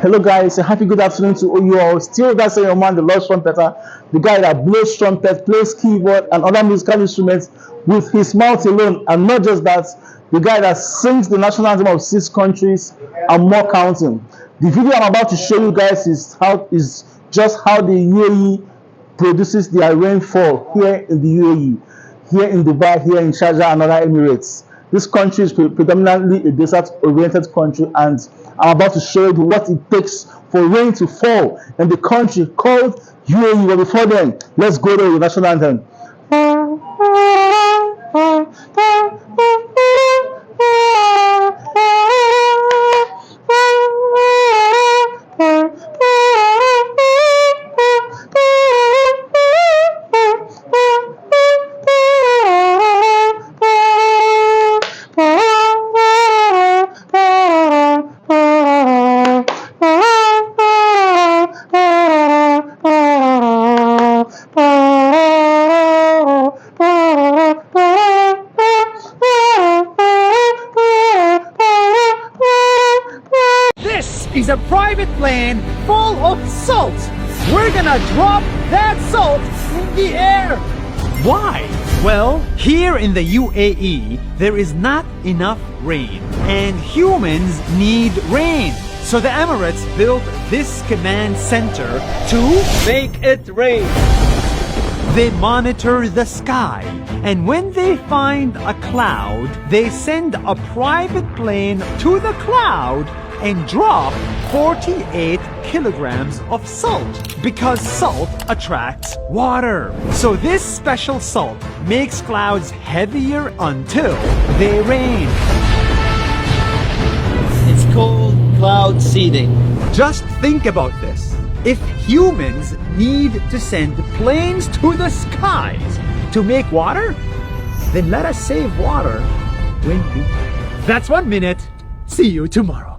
Hello guys, a happy good afternoon to you all. Still that's your man, the Lord Trumpeter, the guy that blows trumpet, plays keyboard and other musical instruments with his mouth alone. And not just that, the guy that sings the national anthem of 6 countries and more counting. The video I'm about to show you guys is just how the UAE produces their rainfall here in the UAE, here in Dubai, here in Sharjah and other Emirates. This country is predominantly a desert-oriented country, and I'm about to show you what it takes for rain to fall in the country called UAE. But before then, let's go to the national anthem. This is a private plane full of salt. We're gonna drop that salt in the air. Why? Well, here in the UAE, there is not enough rain, and humans need rain. So the Emirates built this command center to make it rain. They monitor the sky, and when they find a cloud, they send a private plane to the cloud and drop 48 kilograms of salt, because salt attracts water. So this special salt makes clouds heavier until they rain. It's called cloud seeding. Just think about this. If humans need to send planes to the skies to make water, then let us save water when we... That's 1 minute. See you tomorrow.